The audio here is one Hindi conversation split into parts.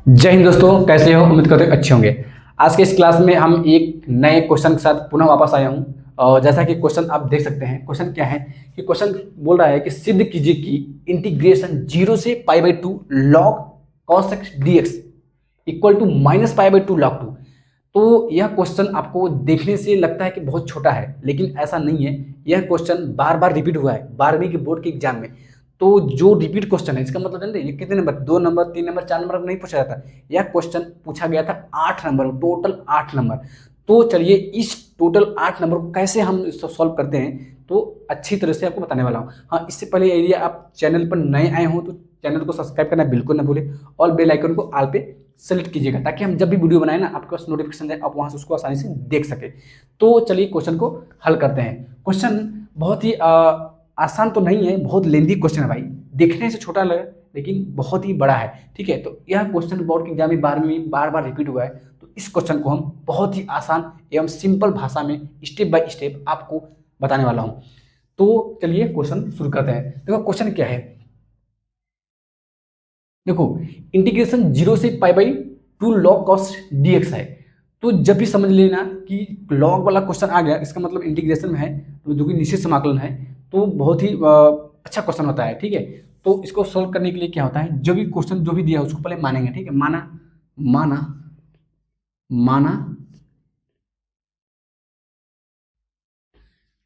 जय हिंद दोस्तों, कैसे हो? उम्मीद करते हो अच्छे होंगे। आज के इस क्लास में हम एक नए क्वेश्चन के साथ पुनः वापस आया हूं। और जैसा कि क्वेश्चन आप देख सकते हैं, क्वेश्चन क्या है कि क्वेश्चन बोल रहा है कि सिद्ध कीजिए कि इंटीग्रेशन 0 से π/2 log cos x dx equal to -π/2 log 2। तो यह क्वेश्चन आपको देखने से लगता है कि बहुत छोटा है, लेकिन ऐसा नहीं है। यह क्वेश्चन बार बार रिपीट हुआ है 12वीं के बोर्ड के एग्जाम में। तो जो रिपीट क्वेश्चन है, इसका मतलब जानते हैं ये कितने नंबर, 2 नंबर, 3 नंबर, 4 नंबर नहीं पूछा जाता। यह क्वेश्चन पूछा गया था 8 नंबर, टोटल 8 नंबर। तो चलिए इस टोटल 8 नंबर को कैसे हम सॉल्व करते हैं तो अच्छी तरह से आपको बताने वाला हूँ। हाँ, इससे पहले यदि आप चैनल पर नए आए हो तो चैनल को सब्सक्राइब करना बिल्कुल ना भूलें और बेल आइकन को ऑल पे सेलेक्ट कीजिएगा, ताकि हम जब भी वीडियो बनाए ना आपके पास नोटिफिकेशन जाए, आप वहां से उसको आसानी से देख सके। तो चलिए क्वेश्चन को हल करते हैं। क्वेश्चन बहुत ही आसान तो नहीं है, बहुत लेंदी क्वेश्चन है भाई। देखने से छोटा लगे लेकिन बहुत ही बड़ा है। ठीक है, तो यह क्वेश्चन बोर्ड के एग्जाम में 12वीं में बार बार रिपीट हुआ है। तो इस क्वेश्चन को हम बहुत ही आसान एवं सिंपल भाषा में स्टेप बाय स्टेप आपको बताने वाला हूं। तो चलिए क्वेश्चन शुरू करते हैं। देखो क्वेश्चन क्या है। देखो, इंटीग्रेशन 0 से π/2 log cos dx है। तो जब भी समझ लेना कि लॉग वाला क्वेश्चन आ गया, इसका मतलब इंटीग्रेशन में है, तो जो कि निश्चित समाकलन है, तो बहुत ही अच्छा क्वेश्चन होता है। ठीक है, तो इसको सोल्व करने के लिए क्या होता है, जो भी क्वेश्चन जो भी दिया है उसको पहले मानेंगे। ठीक है, माना माना माना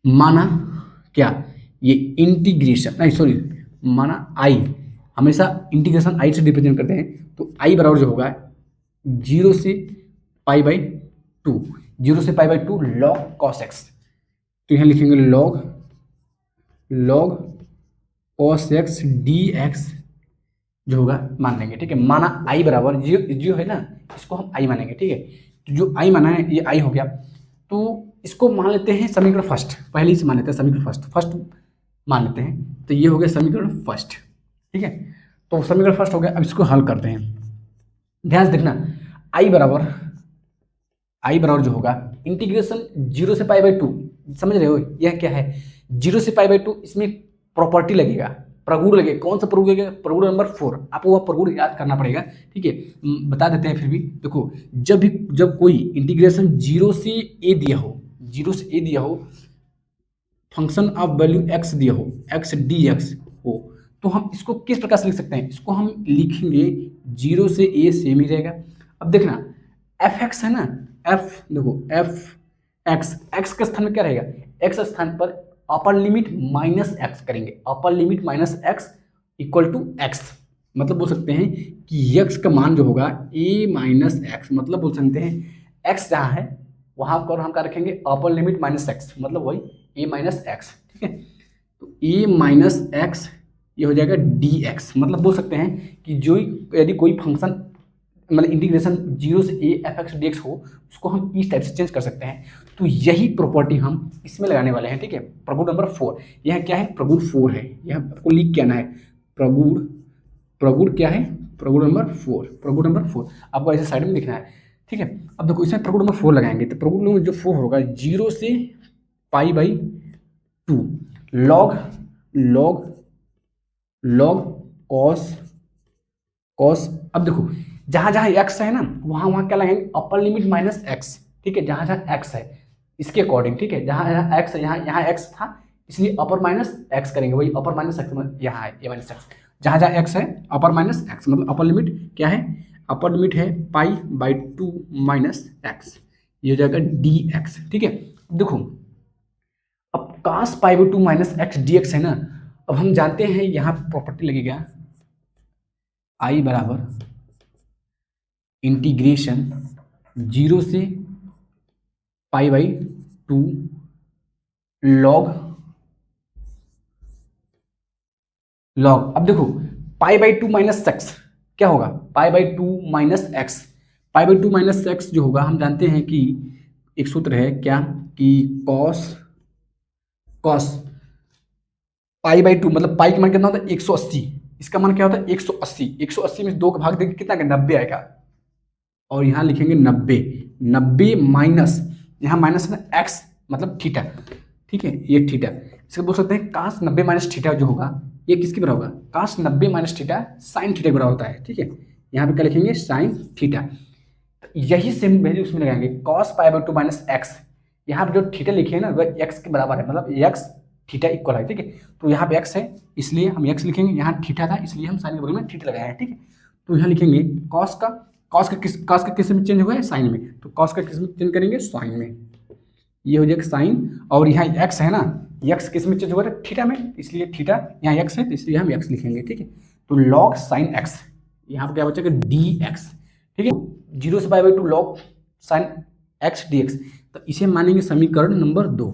माना क्या, ये इंटीग्रेशन नहीं, सॉरी, माना आई, हमेशा इंटीग्रेशन आई से रिप्रेजेंट करते हैं। तो आई बराबर जो होगा 0 से π/2, 0 से π/2 log cos x। तो यहाँ लिखेंगे log cos x dx जो होगा मान लेंगे। ठीक है, माना आई बराबर जो है ना, इसको हम आई मानेंगे। ठीक है, तो जो आई माना है ये आई हो गया। तो इसको मान लेते हैं समीकरण फर्स्ट, पहले ही से मान लेते हैं समीकरण फर्स्ट मान लेते हैं। तो ये हो गया समीकरण फर्स्ट। ठीक है, तो समीकरण फर्स्ट हो गया। अब इसको हल करते हैं। ध्यान से देखना, आई बराबर जो होगा इंटीग्रेशन 0 से π/2, समझ रहे हो यह क्या है, 0 से π/2, इसमें प्रॉपर्टी लगेगा, प्रगुण लगेगा। कौन सा प्रगुण लगेगा? प्रगुण नंबर 4। आपको वह प्रगुण याद करना पड़ेगा। ठीक है, बता देते हैं फिर भी। देखो, जब कोई इंटीग्रेशन 0 से ए दिया हो, 0 से ए दिया हो, फंक्शन ऑफ वैल्यू एक्स दिया हो, एक्स डी एक्स हो, तो हम इसको किस प्रकार से लिख सकते हैं? इसको हम लिखेंगे 0 से ए सेम ही रहेगा। अब देखना, एफ एक्स है ना, एफ देखो, एफ एक्स के स्थान में क्या रहेगा? एक्स स्थान पर अपर लिमिट माइनस एक्स करेंगे, upper limit minus x equal to x. मतलब बोल सकते हैं कि एक्स का मान जो होगा ए माइनस एक्स, मतलब बोल सकते हैं एक्स जहाँ है वहां पर हम क्या रखेंगे? अपर लिमिट माइनस एक्स, मतलब वही ए माइनस एक्स। ठीक है, तो ए माइनस एक्स ये हो जाएगा डी एक्स। मतलब बोल सकते हैं कि जो यदि कोई फंक्शन मतलब इंटीग्रेशन 0 से A F x d x हो, उसको हम इस टाइप से चेंज कर सकते हैं। तो यही प्रॉपर्टी हम इसमें लगाने वाले हैं। ठीक है, प्रगुण नंबर 4, यह क्या है? प्रगुण 4 है। यह आपको लिख के आना है, प्रगुण क्या है? प्रगुण नंबर 4, प्रगुण नंबर 4 आपको ऐसे साइड में लिखना है। ठीक है, अब देखो इसमें प्रगुण नंबर 4 लगाएंगे, तो प्रगुण नंबर जो 4 होगा 0 से π/2 log log log cos। अब देखो, जहां जहां एक्स है ना, वहां वहां क्या लगाएंगे? अपर लिमिट माइनस एक्स। ठीक है, जहां जहां एक्स है इसके अकॉर्डिंग। ठीक है, जहां जहां एक्स है, यहाँ एक्स था इसलिए अपर माइनस एक्स करेंगे, वही अपर माइनस एक्स यहाँ है ए माइनस एक्स। जहां जहां एक्स है अपर माइनस एक्स, मतलब अपर लिमिट क्या है? अपर लिमिट है π/2 माइनस एक्स, ये हो जाएगा डी एक्स। ठीक है, देखो अब cos π/2 minus x d x है ना, अब हम जानते हैं यहाँ प्रॉपर्टी लगेगा आई बराबर इंटीग्रेशन 0 से π/2 log। अब देखो π/2 माइनस एक्स क्या होगा? π/2 माइनस एक्स, π/2 माइनस एक्स जो होगा हम जानते हैं कि एक सूत्र है क्या, कि cos π/2 मतलब पाई का मान कितना होता है? 180। इसका मान क्या होता है? 180। 180 में 2 का भाग देंगे कितना? 90 आएगा। और यहाँ लिखेंगे 90 माइनस, यहाँ माइनस है ना एक्स, मतलब थीटा। ठीक है, ये थीटा, इसको बोल सकते हैं cos 90 माइनस थीटा जो होगा ये किसके बराबर होगा? cos 90 minus theta sine theta के बराबर होता है। ठीक है, यहाँ पे क्या लिखेंगे साइन थीटा। तो यही सेम वैल्यू उसमें लगाएंगे cos pi by to minus x. यहाँ पे जो थीटा लिखे हैं ना वह एक्स के बराबर है, मतलब एक्स थीटा इक्वल है, ठीक है। तो यहाँ पे एक्स है इसलिए हम एक्स लिखेंगे, यहाँ थीटा था इसलिए हम साइन के बगल में थीटा लगाए हैं, ठीक है। तो यहाँ लिखेंगे कॉस का किस में चेंज हुआ है साइन में, तो कॉस का किस में चेंज करेंगे साइन में, ये हो जाएगा साइन। और यहाँ एक्स है ना, एक्स किस में चेंज हुआ है थीटा में, इसलिए थीटा यहाँ एक्स है तो इसलिए हम एक्स लिखेंगे, ठीक है। तो लॉग साइन एक्स, यहाँ पर क्या बचेगा डी एक्स, ठीक है। 0 से pi by to log sine x d x, तो इसे मानेंगे समीकरण नंबर 2।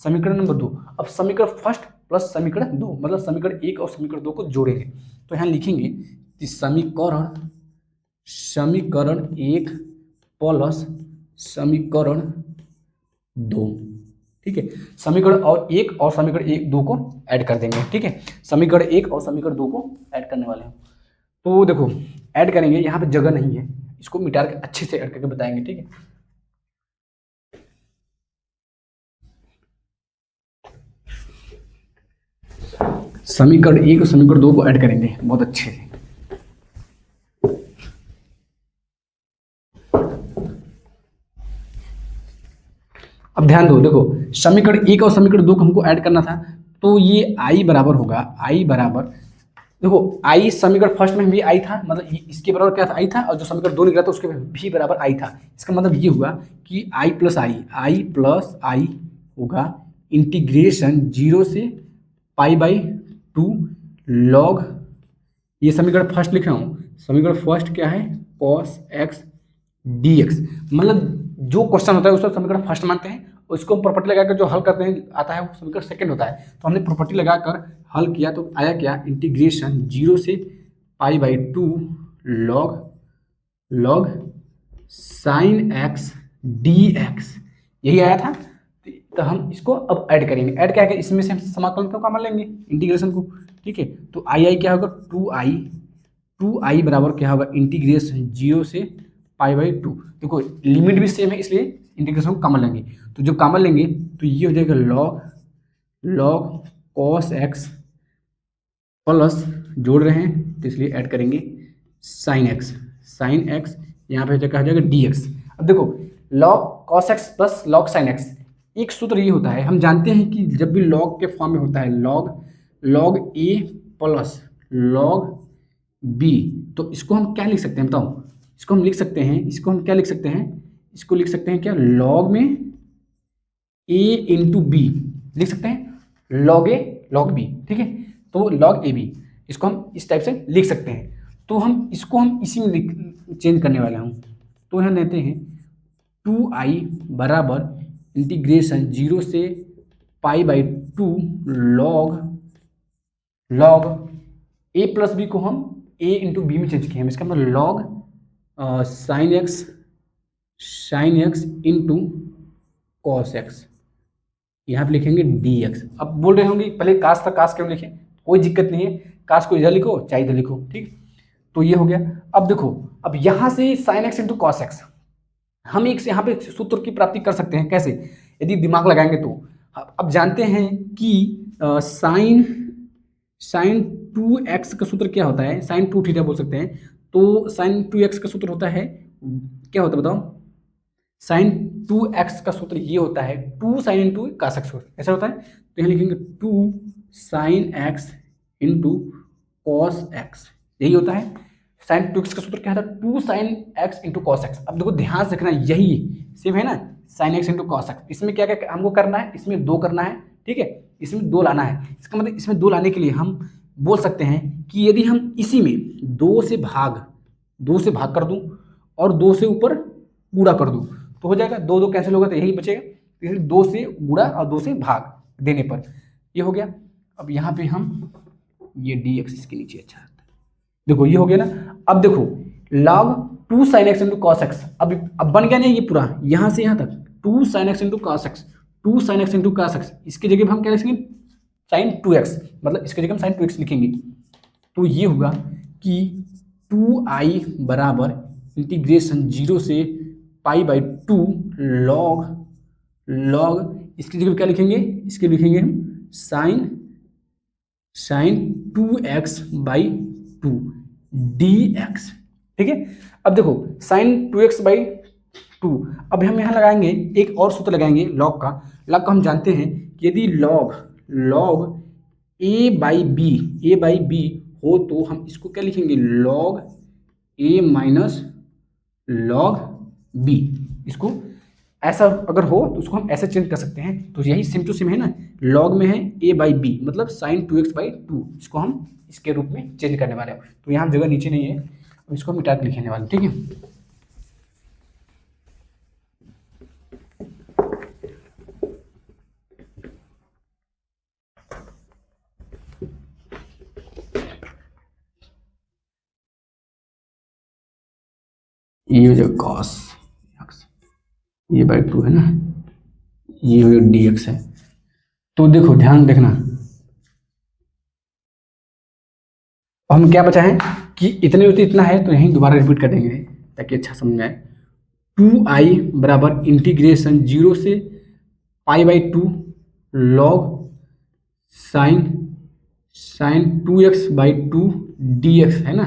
समीकरण नंबर 2, अब समीकरण फर्स्ट प्लस समीकरण 2, मतलब समीकरण 1 और समीकरण 2 को जोड़ेंगे। तो यहाँ लिखेंगे कि समीकरण 1 प्लस समीकरण 2, ठीक है। समीकरण और 1 और समीकरण 2 को ऐड कर देंगे, ठीक है। समीकरण 1 और समीकरण 2 को ऐड करने वाले हैं। तो देखो ऐड करेंगे, यहाँ पे जगह नहीं है, इसको मिटा के अच्छे से ऐड करके बताएंगे, ठीक है। समीकरण 1 और समीकरण 2 को ऐड करेंगे बहुत अच्छे से। अब ध्यान दो, देखो समीकरण 1 और समीकरण 2 को हमको ऐड करना था, तो ये आई बराबर होगा, आई बराबर, देखो आई समीकरण फर्स्ट में भी आई था, मतलब इसके बराबर क्या था आई था, और जो समीकरण 2 निकला था उसके भी बराबर आई था। इसका मतलब ये हुआ कि आई प्लस आई होगा इंटीग्रेशन 0 से पाई बाई 2 लॉग, ये समीकरण फर्स्ट लिख रहा हूँ, समीकरण फर्स्ट क्या है कॉस एक्स डी एक्स, मतलब जो क्वेश्चन होता है उसको समीकरण फर्स्ट मानते हैं, उसको प्रॉपर्टी लगाकर जो हल करते हैं आता है वो समीकरण सेकंड होता है। तो हमने प्रॉपर्टी लगाकर हल किया तो आया क्या इंटीग्रेशन 0 से pi by 2 log sine x d x, यही आया था। तो हम इसको अब ऐड करेंगे, ऐड क्या है इसमें से हम समाकलन को कॉमन लेंगे इंटीग्रेशन को, ठीक है। तो आई क्या होगा 2i बराबर क्या होगा इंटीग्रेशन 0 से पाई बाई 2, देखो लिमिट भी सेम है इसलिए इंटीग्रेशन को कॉमन लेंगे। तो जो कॉमन लेंगे तो ये हो जाएगा लॉग कॉस एक्स प्लस जोड़ रहे हैं तो इसलिए ऐड करेंगे साइन एक्स यहाँ पे क्या हो जाएगा डी एक्स। अब देखो log cos x plus log sine x, एक सूत्र ये होता है, हम जानते हैं कि जब भी लॉग के फॉर्म में होता है log a plus log B, तो इसको हम क्या लिख सकते हैं बताओ, इसको हम लिख सकते हैं, इसको हम क्या लिख सकते हैं, इसको लिख सकते हैं क्या लॉग में ए इंटू बी लिख सकते हैं, लॉग ए लॉग बी, ठीक है। तो लॉग ए बी इसको हम इस टाइप से लिख सकते हैं। तो हम इसको हम इसी में चेंज करने वाले हूँ, तो यहाँ लेते हैं 2i बराबर इंटीग्रेशन 0 से pi by 2 log a plus b को हम ए इंटू बी में चेंज किए हैं, इसका मतलब log sine x into cos x, यहाँ पे लिखेंगे डी एक्स। अब बोल रहे होंगे पहले कास था, कास क्यों लिखें, कोई दिक्कत नहीं है, कास को इधर लिखो चाहे इधर लिखो, ठीक। तो ये हो गया। अब देखो अब यहाँ से sign x into cos x हम एक यहाँ पे सूत्र की प्राप्ति कर सकते हैं, कैसे यदि दिमाग लगाएंगे तो। अब जानते हैं कि साइन 2x का सूत्र क्या होता है, साइन 2 थीटा बोल सकते हैं। तो साइन 2x का सूत्र होता है क्या होता है बताओ, साइन 2x का सूत्र ये होता है 2 साइन इंटू कॉस एक्स, ऐसा होता है। तो यहाँ लिखेंगे 2 sign x into cos x, यही होता है। साइन 2x का सूत्र क्या था 2 sign x into cos x. अब देखो ध्यान से रखना यही सेम है ना sign x into cos x, इसमें क्या क्या हमको करना है, इसमें 2 करना है, ठीक है, इसमें 2 लाना है। इसका मतलब इसमें 2 लाने के लिए हम बोल सकते हैं कि यदि हम इसी में 2 से भाग कर दूं और 2 से ऊपर गुणा कर दूं तो हो जाएगा, 2 कैंसिल होगा तो यही बचेगा, इसलिए 2 से गुणा और 2 से भाग देने पर ये हो गया। अब यहाँ पे हम ये डी एक्स इसके नीचे अच्छा आता है, देखो ये हो गया ना। अब देखो log 2 sin x into cos x, अब बन गया ना ये पूरा यहाँ से यहाँ तक 2 sin x into cos x, 2 sin x into cos x, इसकी जगह हम क्या लिखेंगे sin 2x, मतलब इसकी जगह हम sin 2x लिखेंगे। तो ये होगा कि 2i बराबर इंटीग्रेशन 0 से पाई बाई 2 लॉग इसकी जगह क्या लिखेंगे, इसके लिखेंगे हम साइन 2x बाई 2 dx, ठीक है। अब देखो साइन 2x/2, अब हम यहाँ लगाएंगे एक और सूत्र लगाएंगे लॉग का। लॉग का हम जानते हैं कि यदि लॉग a/b हो तो हम इसको क्या लिखेंगे, log a minus log b। इसको ऐसा अगर हो तो उसको हम ऐसे चेंज कर सकते हैं। तो यही सेम टू सेम है ना, लॉग में है a/b मतलब sin 2x/2, इसको हम इसके रूप में चेंज करने वाले हैं। तो यहाँ जगह नीचे नहीं है, अब इसको मिटा के लिखने वाले, ठीक है। ये हो जाएगा cos a/2 है ना, ये हो जाएगा dx है। तो देखो ध्यान देखना, हम क्या बचा है कि इतने होते इतना है, तो यहीं दोबारा रिपीट कर देंगे ताकि अच्छा समझ में आए। 2i बराबर इंटीग्रेशन 0 से π/2 log साइन 2x/2 dx है ना।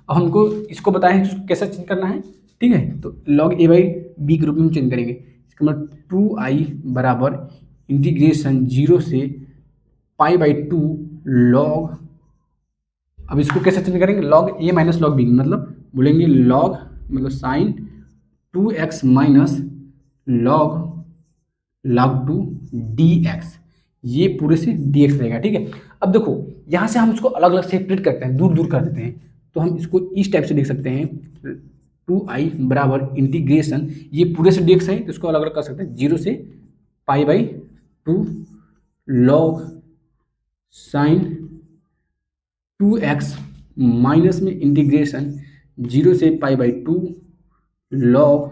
अब हमको इसको बताएं कैसे चेंज करना है, ठीक है। तो log a/b के रूप में हम चेंज करेंगे। इसका मतलब 2i बराबर इंटीग्रेशन 0 से π/2 log, अब इसको कैसे चेंज करेंगे, log a minus log b, मतलब बोलेंगे log मतलब sign 2x minus log 2 dx, ये पूरे से dx रहेगा, ठीक है। अब देखो यहाँ से हम इसको अलग अलग सेपरेट करते हैं, दूर दूर कर देते हैं। तो हम इसको इस टाइप से लिख सकते हैं, 2i बराबर इंटीग्रेशन, ये पूरे से dx है तो इसको अलग अलग कर सकते हैं, 0 से π/2 log साइन 2x माइनस में इंटीग्रेशन 0 से π/2 log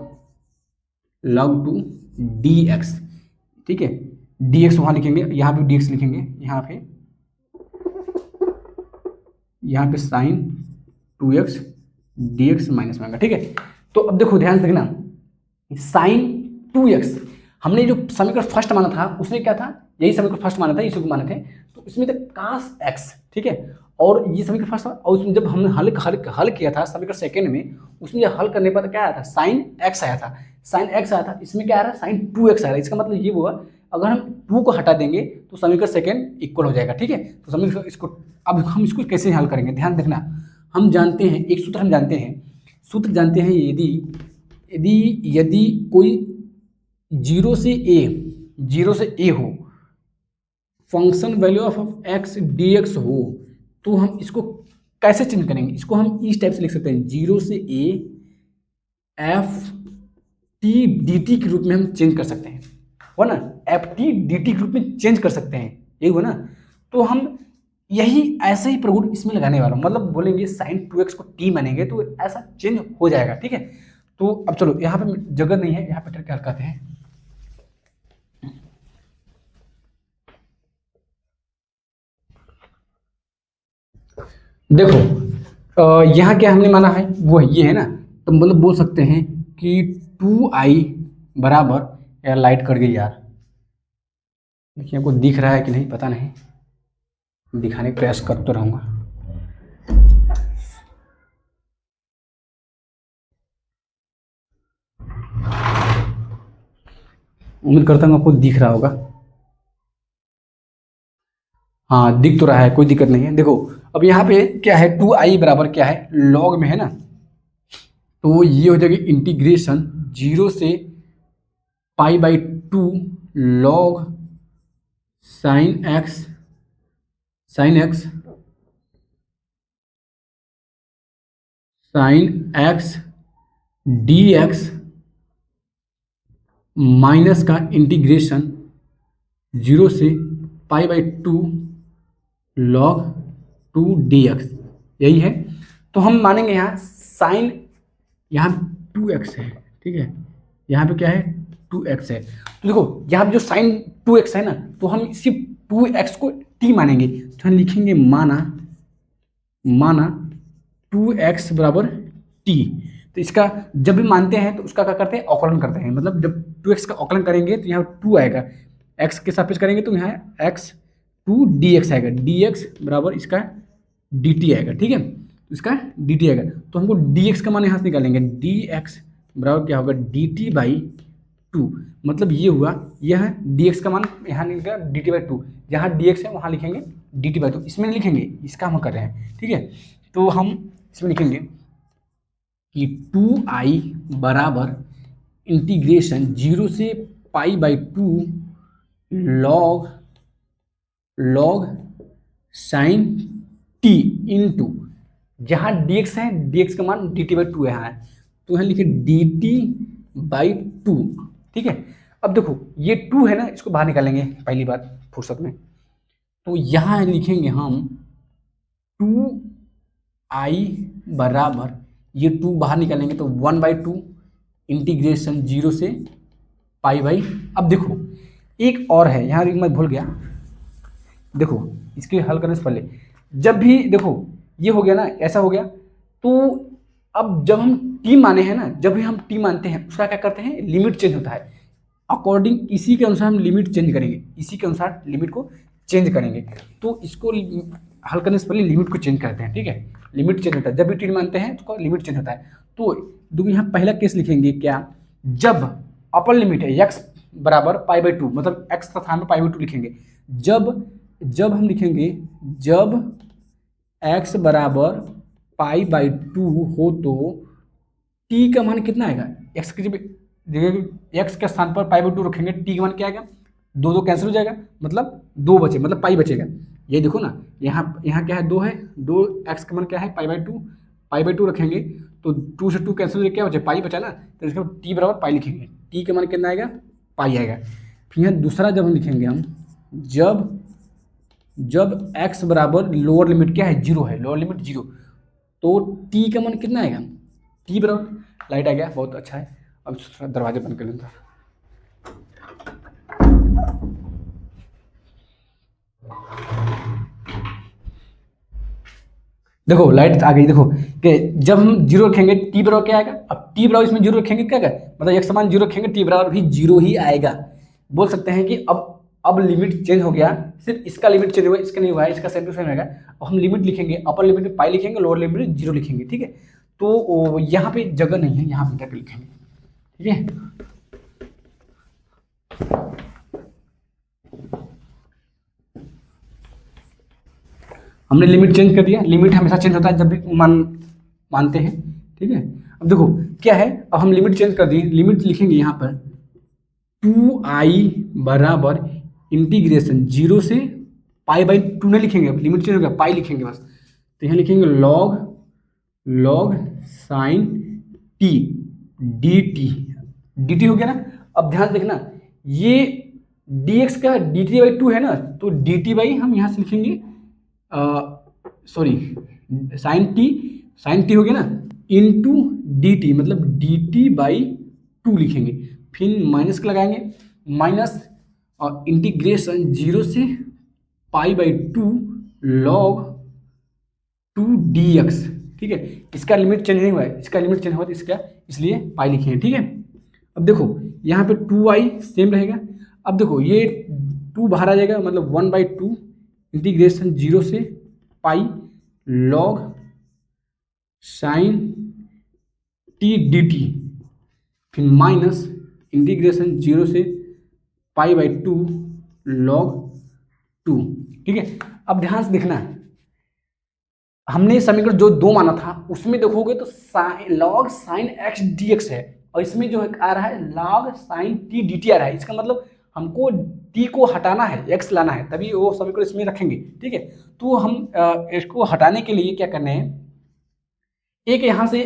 2 dx, ठीक है। dx वहाँ लिखेंगे, यहाँ पे dx लिखेंगे, यहाँ पे साइन 2x dx माइनस में आएगा, ठीक है। तो अब देखो ध्यान से देखना, साइन 2x हमने जो समीकरण फर्स्ट माना था उसमें क्या था, यही समीकरण फर्स्ट माना था, इसी को माने थे। तो इसमें था cos x, ठीक है। और ये समीकरण फर्स्ट था, और उसमें जब हमने हल किया था समीकरण सेकंड में, उसमें जब हल करने पर क्या आया था, साइन x आया था, इसमें क्या आ रहा है, साइन 2x आ रहा है। इसका मतलब ये हुआ अगर हम 2 को हटा देंगे तो समीकरण सेकंड इक्वल हो जाएगा, ठीक है। तो समीकरण इसको, अब हम इसको कैसे हल करेंगे, ध्यान देखना। हम जानते हैं एक सूत्र, सूत्र जानते हैं, यदि कोई 0 से a हो, function value of x dx हो, तो हम इसको कैसे चेंज करेंगे, इसको हम इस टाइप से लिख सकते हैं, 0 से a f t dt के रूप में हम चेंज कर सकते हैं, हो ना, f t dt के रूप में चेंज कर सकते हैं, यही हुआ ना। तो हम यही ऐसे ही प्रगुण इसमें लगाने वाला हूँ, मतलब बोलेंगे साइन 2x को t मानेंगे तो ऐसा चेंज हो जाएगा, ठीक है। तो अब चलो यहाँ पे जगह नहीं है, यहाँ पे क्या करते हैं, देखो यहाँ क्या हमने माना है वो ये है ना। तो मतलब बोल सकते हैं कि 2i बराबर, यार लाइट कट गई यार, देखिए आपको दिख रहा है कि नहीं पता नहीं, दिखाने का प्रयास कर तो रहूँगा। उम्मीद करता हूँ आपको दिख रहा होगा, हाँ दिख तो रहा है, कोई दिक्कत नहीं है। देखो अब यहाँ पे क्या है, 2i बराबर क्या है, लॉग में है ना, तो ये हो जाएगी इंटीग्रेशन 0 से π/2 log sine x dx minus का इंटीग्रेशन 0 से π/2 log 2 dx, यही है। तो हम मानेंगे यहाँ साइन, यहाँ 2x है, ठीक है, यहाँ पे क्या है 2x है। तो देखो यहाँ पे जो साइन 2x है ना, तो हम इसी 2x को t मानेंगे, तो हम लिखेंगे माना 2x बराबर t। तो इसका जब भी मानते हैं तो उसका क्या करते हैं, अवकलन करते हैं, मतलब जब 2x का अवकलन करेंगे तो यहाँ 2 आएगा, x के सापेक्ष करेंगे तो यहाँ x 2 dx आएगा, dx बराबर इसका dt आएगा, ठीक है। तो इसका डी टी आएगा। तो हमको डी एक्स का मान यहाँ से निकालेंगे, डी एक्स बराबर क्या होगा, डी टी बाई टू। मतलब ये हुआ, यह डी एक्स का मान यहाँ निकलेगा डी टी बाई टू, जहाँ डी एक्स है वहाँ लिखेंगे डी टी बाई टू। इसमें नहीं लिखेंगे, इसका हम कर रहे हैं, ठीक है। तो हम इसमें लिखेंगे कि 2i बराबर इंटीग्रेशन 0 से pi by to log sine T into, जहाँ डी एक्स है, डी एक्स का मान डी टी बाई टू यहाँ है, तो यहाँ लिखे डी टी बाई टू, ठीक है। अब देखो ये 2 है ना, इसको बाहर निकालेंगे पहली बात फुर्सत में। तो यहाँ लिखेंगे हम 2i बराबर, ये 2 बाहर निकालेंगे तो 1/2 इंटीग्रेशन 0 से पाई बाई। अब देखो एक और है यहाँ, मैं भूल गया, देखो इसके हल करने से पहले जब भी देखो ये हो गया ना, ऐसा हो गया, तो अब जब हम टी माने हैं ना, जब भी हम टी मानते हैं उसका क्या करते हैं, लिमिट चेंज होता है। अकॉर्डिंग इसी के अनुसार हम लिमिट चेंज करेंगे, इसी के अनुसार लिमिट को चेंज करेंगे। तो इसको हल करने से पहले लिमिट को चेंज करते हैं, ठीक है। लिमिट चेंज होता है जब भी टी मानते हैं तो लिमिट चेंज होता है। तो देखो यहाँ पहला केस लिखेंगे क्या, जब अपर लिमिट है x बराबर पाई बाई टू, मतलब x का स्थान पर पाई बाई टू लिखेंगे। जब हम लिखेंगे जब x बराबर पाई बाई टू हो तो t का मान कितना आएगा, x के जब x के स्थान पर पाई बाई टू रखेंगे, t का मान क्या आएगा, 2 2 कैंसिल हो जाएगा, मतलब 2 बचे, मतलब पाई बचेगा। ये देखो ना, यहाँ क्या है, 2 है, 2 x का मान क्या है, पाई बाई टू रखेंगे तो 2 से 2 कैंसिल हो जाए, क्या बचे, पाई बचा ना, तो इसका t बराबर पाई लिखेंगे, t का मान कितना आएगा, पाई आएगा। फिर यहाँ दूसरा जब हम लिखेंगे हम, जब x बराबर लोअर लिमिट क्या है, 0 है, लोअर लिमिट 0, तो t का मान कितना आएगा, t बराबर, लाइट आ गया, बहुत अच्छा है। अब दरवाजे बंद कर लेता। देखो लाइट आ गई, देखो कि जब हम 0 रखेंगे टी बराबर क्या आएगा, अब टी बराबर इसमें 0 रखेंगे क्या आएगा, मतलब एक समान 0 रखेंगे टी बराबर भी 0 ही आएगा। बोल सकते हैं कि अब लिमिट चेंज हो गया, सिर्फ इसका लिमिट चेंज हुआ, इसका नहीं हुआ है, इसका सेम टू सेम रहेगा। अब हम लिमिट लिखेंगे, अपर लिमिट में पाई लिखेंगे, लोअर लिमिट में 0 लिखेंगे, ठीक है। तो यहाँ पे जगह नहीं है, यहाँ पे जाकर लिखेंगे, ठीक है। हमने लिमिट चेंज कर दिया, लिमिट हमेशा चेंज होता है जब भी मानते हैं, ठीक है। अब देखो क्या है, अब हम लिमिट चेंज कर दिए, लिमिट लिखेंगे यहाँ पर 2i बराबर इंटीग्रेशन 0 से पाई बाई टू नहीं लिखेंगे, अब लिमिट चेंज हो गया, पाई लिखेंगे बस। तो यहाँ लिखेंगे log sine t d T हो गया ना। अब ध्यान से देखना, ये डी एक्स का डी टी बाई टू है ना, तो डी टी बाई हम यहाँ से लिखेंगे, सॉरी साइन टी हो गया ना, इंटू डी टी, मतलब डी टी बाई टू लिखेंगे, फिर माइनस का लगाएंगे, माइनस और इंटीग्रेशन 0 से pi by to log 2dx, ठीक है। इसका लिमिट चेंज नहीं हुआ है, इसका लिमिट चेंज हुआ तो इसका इसलिए पाई लिखे हैं, ठीक है। अब देखो यहाँ पे 2i सेम रहेगा। अब देखो ये 2 बाहर आ जाएगा, मतलब 1/2 इंटीग्रेशन 0 से pi log sine t d T, फिर माइनस इंटीग्रेशन 0 से पाई बाई टू लॉग 2, ठीक है। अब ध्यान से देखना, हमने समीकरण जो 2 माना था उसमें देखोगे तो log sine x d x है, और इसमें जो आ रहा है log sine t d t आ रहा है। इसका मतलब हमको टी को हटाना है, एक्स लाना है, तभी वो समीकरण इसमें रखेंगे, ठीक है। तो हम इसको हटाने के लिए क्या करना है, एक यहाँ से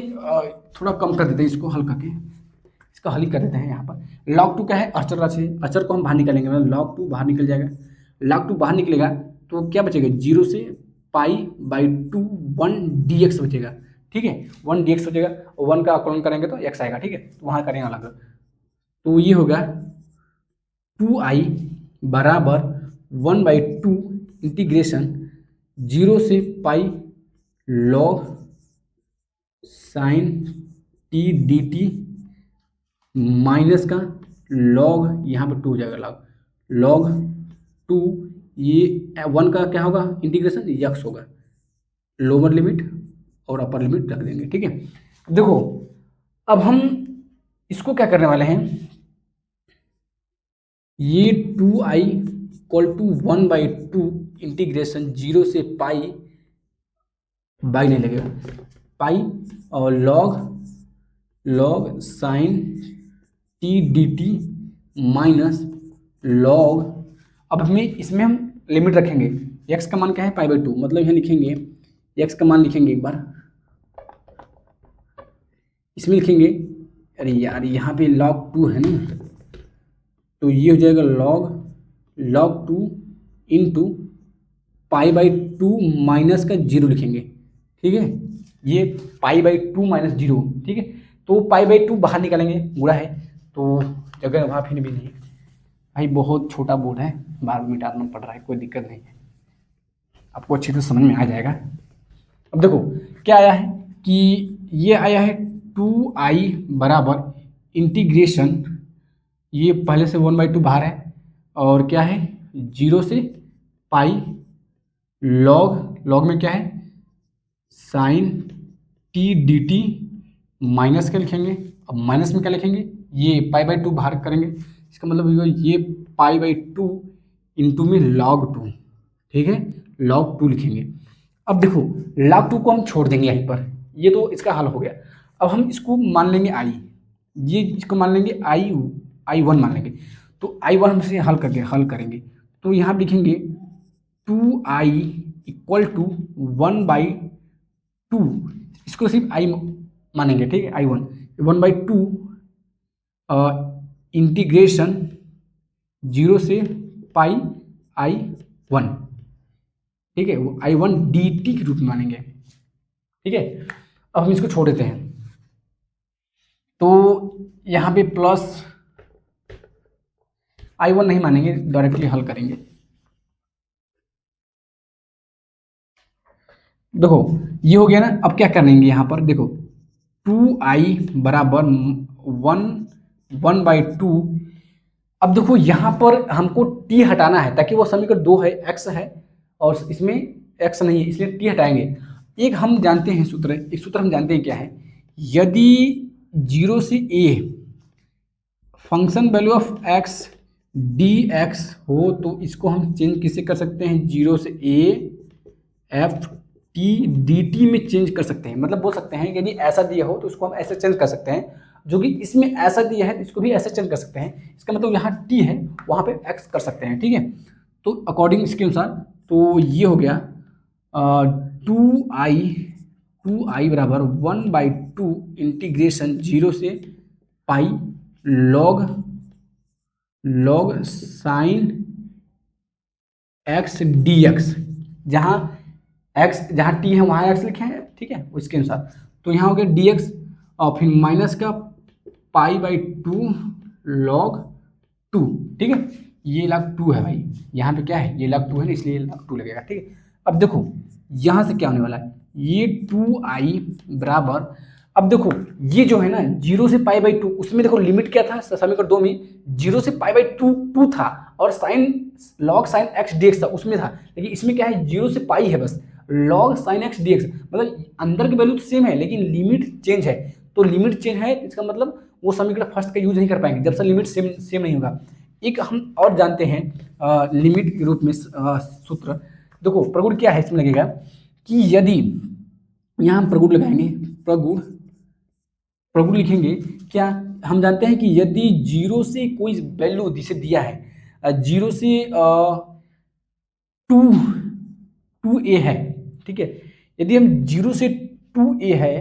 थोड़ा कम कर देते हैं, इसको हल करके इसका हल ही कर देते हैं। यहाँ पर log 2 क्या है, अचर राशि है, अचर को हम बाहर निकालेंगे, मतलब log 2 बाहर निकल जाएगा, log 2 बाहर निकलेगा तो क्या बचेगा, 0 से पाई बाई टू 1dx बचेगा, ठीक है। 1dx बचेगा, और 1 का आकलन करेंगे तो x आएगा, ठीक है। तो वहाँ करेंगे अलग, तो ये होगा 2i बराबर 1/2 इंटीग्रेशन 0 से pi log sine t d t minus का लॉग, यहाँ पर 2 हो जाएगा, लॉग 2, ये 1 का क्या होगा इंटीग्रेशन, यक्स होगा, लोअर लिमिट और अपर लिमिट रख देंगे। ठीक है, देखो अब हम इसको क्या करने वाले हैं, ये 2i इक्वल टू 1/2 इंटीग्रेशन 0 से पाई बाई नहीं लगेगा, पाई और log sine t d t minus log, अब हमें इसमें हम लिमिट रखेंगे, x का मान क्या है π/2, मतलब यहाँ लिखेंगे x का मान लिखेंगे एक बार, इसमें लिखेंगे, अरे यार यहाँ पे log 2 है ना, तो ये हो जाएगा log 2 इंटू π/2 माइनस का 0 लिखेंगे। ठीक है, ये π/2 माइनस 0, ठीक है, तो π/2 बाहर निकालेंगे, गुणा है तो जगह वहाँ फिर भी नहीं, भाई बहुत छोटा बोर्ड है, 12 मिनट आना पड़ रहा है, कोई दिक्कत नहीं है, आपको अच्छी तरह समझ में आ जाएगा। अब देखो क्या आया है कि ये आया है 2i बराबर इंटीग्रेशन, ये पहले से 1/2 बाहर है, और क्या है 0 से पाई लॉग में क्या है sine t d t minus का लिखेंगे, अब माइनस में क्या लिखेंगे, ये π/2 बाहर करेंगे, इसका मतलब ये π/2 इंटू में log 2, ठीक है, log 2 लिखेंगे। अब देखो log 2 को हम छोड़ देंगे यहीं पर, ये तो इसका हल हो गया। अब हम इसको मान लेंगे i, ये इसको मान लेंगे i1 मान लेंगे, तो i1 हम इसे हल करेंगे, तो यहाँ पर लिखेंगे 2i इक्वल टू 1/2, इसको सिर्फ i मानेंगे, ठीक है, i1 1/2 इंटीग्रेशन 0 से पाई i1, ठीक है, वो i1 dt के रूप में मानेंगे। ठीक है, अब हम इसको छोड़ देते हैं, तो यहाँ पे प्लस i1 नहीं मानेंगे, डायरेक्टली हल करेंगे। देखो ये हो गया ना, अब क्या करेंगे यहाँ पर, देखो 2i बराबर 1/2, अब देखो यहाँ पर हमको t हटाना है, ताकि वो समीकरण 2 है, x है और इसमें x नहीं है, इसलिए t हटाएंगे। एक हम जानते हैं सूत्र, एक सूत्र हम जानते हैं क्या है, यदि 0 से a function value of x dx हो, तो इसको हम चेंज किसे कर सकते हैं, 0 से a f t dt में चेंज कर सकते हैं, मतलब बोल सकते हैं कि यदि ऐसा दिया हो तो इसको हम ऐसे चेंज कर सकते हैं, जो कि इसमें ऐसा दिया है इसको भी ऐसे चेंज कर सकते हैं, इसका मतलब यहाँ t है वहाँ पे x कर सकते हैं। ठीक है, तो अकॉर्डिंग इसके अनुसार, तो ये हो गया 2i बराबर 1/2 इंटीग्रेशन 0 से pi log sign x dx, जहाँ t है वहाँ x लिखे हैं, ठीक है, उसके अनुसार, तो यहाँ हो गया dx और फिर माइनस का π/2 log 2, ठीक है, ये log 2 है भाई, यहाँ पे क्या है, ये log 2 है ना, इसलिए log 2 लगेगा। ठीक है, अब देखो यहाँ से क्या होने वाला है, ये 2i बराबर, अब देखो ये जो है ना 0 से π/2, उसमें देखो लिमिट क्या था समीकरण 2 में, 0 से π/2 था और log sin x dx था उसमें था, लेकिन इसमें क्या है 0 से पाई है बस, log sin x dx, मतलब अंदर की वैल्यू तो सेम है लेकिन लिमिट चेंज है, तो लिमिट चेंज है इसका मतलब वो समीकरण फर्स्ट का यूज नहीं कर पाएंगे जब से लिमिट सेम नहीं होगा। एक हम और जानते हैं लिमिट के रूप में सूत्र, देखो प्रगुण क्या है इसमें लगेगा कि यदि यहाँ हम प्रगुण लगाएंगे, प्रगुण लिखेंगे क्या, हम जानते हैं कि यदि 0 से कोई वैल्यू जिसे दिया है 0 से 2a है, ठीक है, यदि हम 0 से 2a है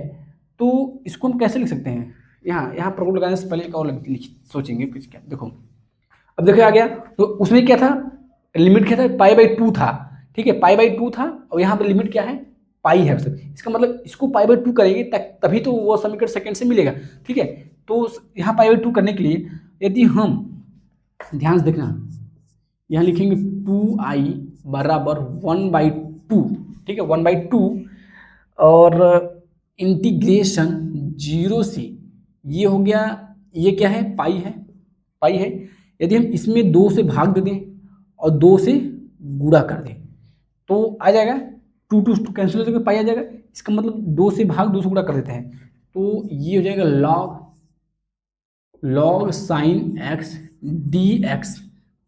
तो इसको हम कैसे लिख सकते हैं, यहाँ प्रगुण लगाने से पहले एक और सोचेंगे कुछ, क्या देखो अब देखो आ गया, तो उसमें क्या था, लिमिट क्या था, π/2 था, ठीक है, π/2 था और यहाँ पर लिमिट क्या है, पाई है, इसका मतलब इसको π/2 करेंगे तभी तो वो समीकरण सेकंड से मिलेगा। ठीक है, तो यहाँ π/2 करने के लिए यदि हम ध्यान से देखना, यहाँ लिखेंगे 2i बराबर 1/2, ठीक है, 1/2 और इंटीग्रेशन 0 से, ये हो गया, ये क्या है, पाई है, यदि हम इसमें 2 से भाग दे दें और 2 से गुणा कर दें तो आ जाएगा टू टू टू कैंसिल हो जाएगा, पाई आ जाएगा। इसका मतलब 2 से भाग 2 से गुणा कर देते हैं, तो ये हो जाएगा log sine x d x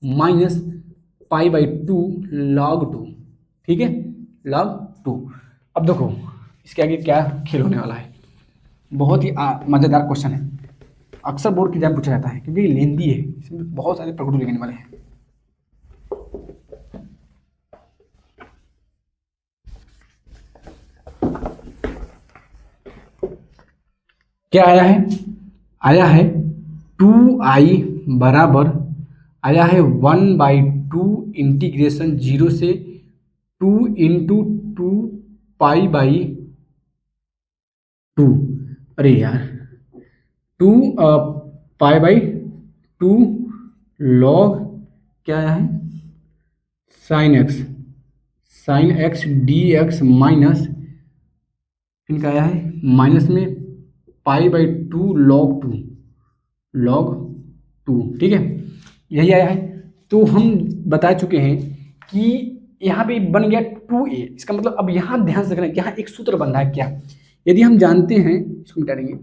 minus pi by 2 log 2, ठीक है, log 2। अब देखो इसके आगे क्या खेल होने वाला है, बहुत ही मज़ेदार क्वेश्चन है, अक्सर बोर्ड की एग्जाम पूछा जाता है क्योंकि लेंदी है, इसमें बहुत सारे प्रगुण लिखने वाले हैं। क्या आया है 2i बराबर आया है 1/2 इंटीग्रेशन 0 से 2 इंटू 2 पाई बाई 2। अरे यार 2 पाई बाई 2 लॉग क्या आया है sign x d x minus इनका आया है माइनस में पाई बाई 2 log 2, ठीक है, यही आया है। तो हम बता चुके हैं कि यहाँ पे बन गया 2a, इसका मतलब अब यहाँ ध्यान से रखना, यहाँ एक सूत्र बन रहा है क्या, यदि हम जानते हैं, इसको मिटा देंगे,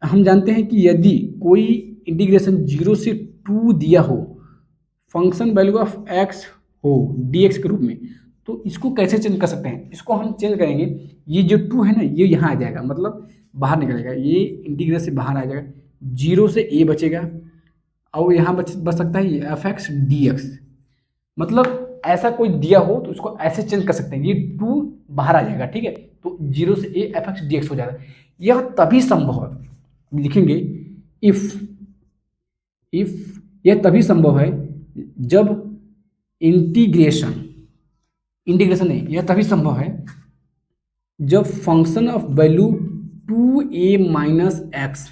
हम जानते हैं कि यदि कोई इंटीग्रेशन 0 से 2 दिया हो, फंक्शन वैल्यू ऑफ x हो dx के रूप में, तो इसको कैसे चेंज कर सकते हैं, इसको हम चेंज करेंगे, ये जो 2 है ना ये यहाँ आ जाएगा, मतलब बाहर निकलेगा, ये इंटीग्रेशन से बाहर आ जाएगा, 0 से a बचेगा और यहाँ बच सकता है एफ एक्स डी एक्स, मतलब ऐसा कोई दिया हो तो उसको ऐसे चेंज कर सकते हैं, ये 2 बाहर आ जाएगा, ठीक है, तो 0 से a F x d x हो जाएगा। यह तभी संभव है, लिखेंगे इफ यह तभी संभव है जब इंटीग्रेशन नहीं, यह तभी संभव है जब function of value 2a minus x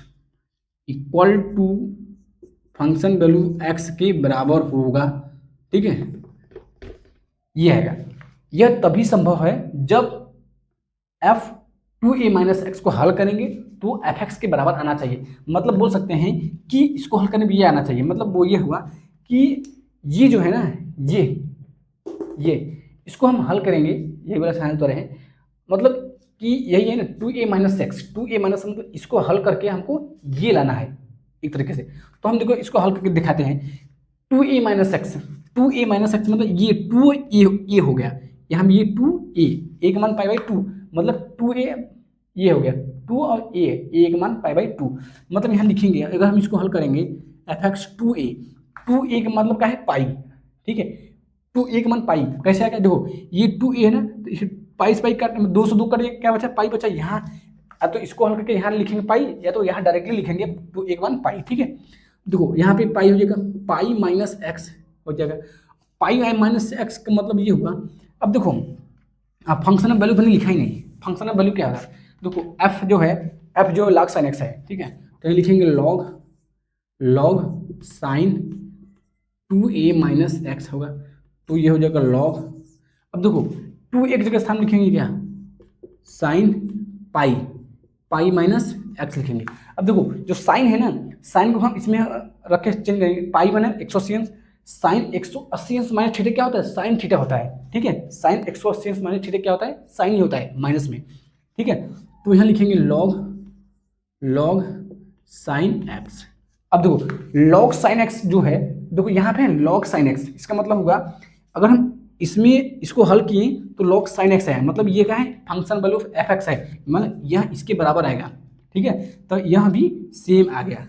equal to function value x के बराबर होगा, ठीक है, ये आएगा। यह तभी संभव है जब f 2a माइनस एक्स को हल करेंगे तो fx के बराबर आना चाहिए, मतलब बोल सकते हैं कि इसको हल करने में ये आना चाहिए, मतलब वो ये हुआ कि ये जो है ना ये इसको हम हल करेंगे, ये वाला साइन तो रहे, मतलब कि यही है ना 2a minus x, 2a minus मतलब इसको हल करके हमको ये लाना है एक तरीके से। तो हम देखो इसको हल करके दिखाते हैं, 2a माइनस एक्स मतलब ये 2a हो गया, यहाँ ये 2a का मान पाई बाई 2, मतलब 2a ये हो गया 2 और a का मान पाई बाई 2, मतलब यहाँ लिखेंगे अगर हम इसको हल करेंगे एफ एक्स 2a का मतलब क्या है पाई, ठीक है, 2a का मान पाई कैसे आएगा, देखो ये 2a है ना, तो पाई से पाई काट 2 से 2 कट क्या बचा, पाई बचा, यहाँ तो इसको हल करके यहाँ लिखेंगे पाई, या तो यहाँ डायरेक्टली लिखेंगे 2a का मान पाई, ठीक है, देखो यहाँ पे पाई हो जाएगा, पाई माइनस एक्स हो जाएगा, पाई माइनस एक्स का मतलब ये हुआ। अब देखो आप फंक्शन ऑफ वैल्यू लिखा ही नहीं, फंक्शन ऑफ वैल्यू क्या होगा, देखो एफ जो लॉग साइन एक्स है, ठीक है, तो ये लिखेंगे log sign 2a minus x होगा, तो ये हो जाएगा लॉग, अब देखो 2 एक जगह स्थान लिखेंगे क्या, साइन पाई माइनस एक्स लिखेंगे। अब देखो जो साइन है ना, साइन को हम इसमें रख के चेंज करेंगे, पाई बने 180 साइन 180 माइनस थीटा क्या होता है, साइन थीटा होता है, ठीक है, साइन 180 माइनस थीटा क्या होता है, साइन ही होता है माइनस में, ठीक है, तो यहाँ लिखेंगे लॉग साइन एक्स। अब देखो लॉग साइन एक्स जो है, देखो यहाँ पे लॉग साइन एक्स, इसका मतलब होगा अगर हम इसमें इसको हल किए तो लॉग साइन एक्स है, मतलब ये क्या है function value of F x है, मतलब यह इसके बराबर आएगा, ठीक है, तो यह भी सेम आ गया,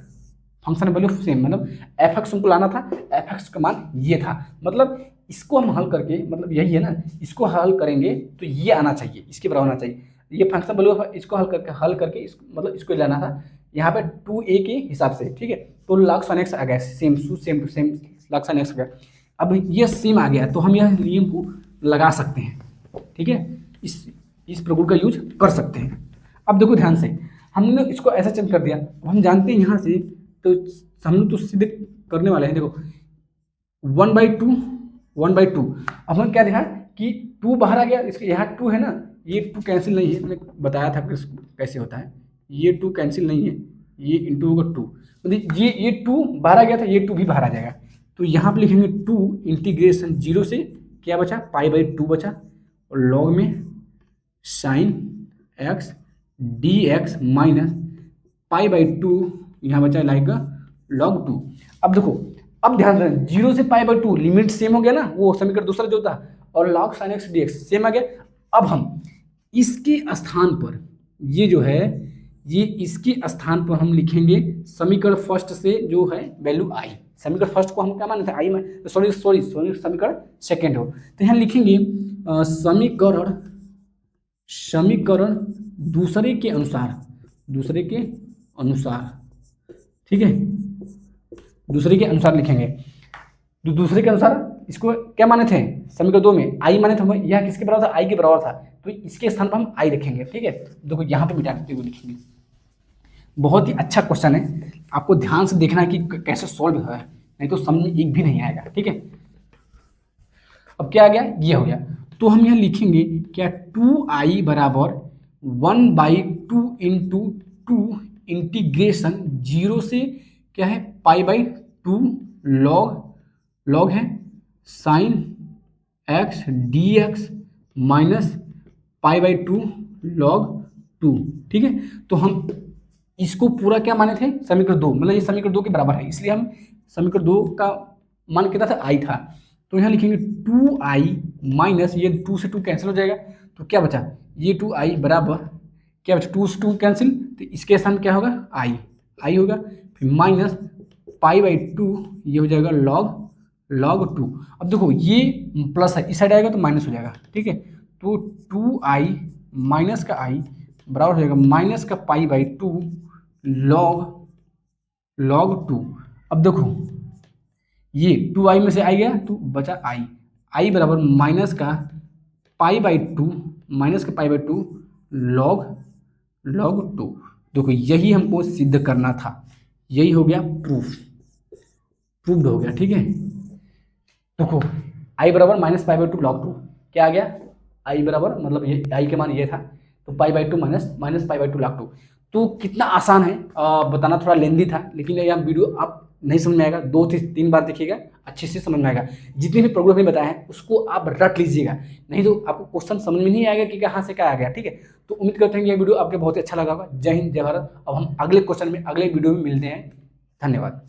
फंक्शन वैल्यू सेम, मतलब एफ एक्स हमको लाना था, एफ एक्स का मान ये था, मतलब इसको हम हल करके, मतलब यही है ना, इसको हल करेंगे तो ये आना चाहिए, इसके बराबर आना चाहिए, ये फंक्शन वैल्यू इसको हल करके मतलब इसको लाना था यहाँ पे 2a के हिसाब से, ठीक है, तो लॉग साइन एक्स आ गया, same to same log sine x आ गया। अब ये सेम आ गया तो हम यह नियम को लगा सकते हैं, ठीक है, इस प्रगुण का यूज कर सकते हैं। अब देखो ध्यान से, हमने इसको ऐसा चेंज कर दिया, अब हम जानते हैं यहाँ से, तो हम लोग तो सीधे करने वाले हैं, देखो 1/2 अब हमने क्या देखा कि 2 बाहर आ गया, इसके यहाँ 2 है ना, ये 2 कैंसिल नहीं है, मैंने बताया था कैसे होता है, ये 2 कैंसिल नहीं है, ये इंटू होगा 2, मतलब ये 2 बाहर आ गया था, ये 2 भी बाहर आ जाएगा, तो यहाँ पे लिखेंगे 2 इंटीग्रेशन 0 से क्या बचा, पाई बाई 2 बचा, और लॉग में sign x d x minus pi by to, यहाँ बचा लाइक लॉग टू। अब देखो, अब ध्यान दें, 0 से pi by two limit same हो गया ना, वो समीकरण दूसरा जो था, और log sine x d x same आ गया। अब हम इसके स्थान पर, ये जो है, ये इसके स्थान पर हम लिखेंगे समीकरण फर्स्ट से जो है वैल्यू आई। समीकरण फर्स्ट को हम क्या माने थे, आई में, सॉरी समीकरण सेकेंड हो, तो यहाँ लिखेंगे समीकरण दूसरे के अनुसार, ठीक है, दूसरे के अनुसार लिखेंगे। तो दूसरे के अनुसार इसको क्या माने थे, समीकरण 2 में आई माने थे, यह किसके बराबर था, आई के बराबर था, तो इसके स्थान पर हम आई रखेंगे, ठीक है। देखो यहाँ पे मिटा के लिखेंगे। बहुत ही अच्छा क्वेश्चन है, आपको ध्यान से देखना है कि कैसे सॉल्व हुआ है, नहीं तो समझ में एक भी नहीं आएगा, ठीक है। अब क्या आ गया, ये हो गया, तो हम यहाँ लिखेंगे क्या, 2i बराबर 1/2 इंटू 2 इंटीग्रेशन 0 से क्या है पाई बाई 2 लॉग है sign x d x minus pi by 2 log 2, ठीक है। तो हम इसको पूरा क्या माने थे, समीकरण 2, मतलब ये समीकरण 2 के बराबर है, इसलिए हम समीकरण 2 का मान कितना था, आई था। तो यहाँ लिखेंगे 2i माइनस, ये 2 से 2 कैंसिल हो जाएगा, तो क्या बचा, ये 2i बराबर क्या बचा, 2 से 2 कैंसिल, तो इसके स्थान क्या होगा, आई होगा, फिर माइनस पाई बाई 2, ये हो जाएगा लॉग 2। अब देखो ये प्लस है, इस साइड आएगा तो माइनस हो जाएगा, ठीक है। तो 2i माइनस का i बराबर हो जाएगा माइनस का पाई बाई 2 लॉग 2। अब देखो ये 2i में से आई गया तो बचा i बराबर माइनस का पाई बाई 2 लॉग 2। देखो यही हमको सिद्ध करना था, यही हो गया प्रूव्ड हो गया, ठीक है। देखो i बराबर माइनस पाई बाई 2 लॉग 2 क्या आ गया, i बराबर, मतलब ये i के मान ये था, तो पाई by 2 minus pi by 2 log 2। तो कितना आसान है, बताना थोड़ा लेंदी था, लेकिन यह वीडियो आप नहीं समझ में आएगा, 2 से 3 बार देखिएगा, अच्छे से समझ में आएगा। जितने भी प्रोग्राम में बताए हैं उसको आप रट लीजिएगा, नहीं तो आपको क्वेश्चन समझ में नहीं आएगा कि कहाँ से क्या आ गया, ठीक है। तो उम्मीद करते हैं कि यह वीडियो आपको बहुत ही अच्छा लगा होगा। जय हिंद जय भारत। अब हम अगले क्वेश्चन में, अगले वीडियो में मिलते हैं। धन्यवाद।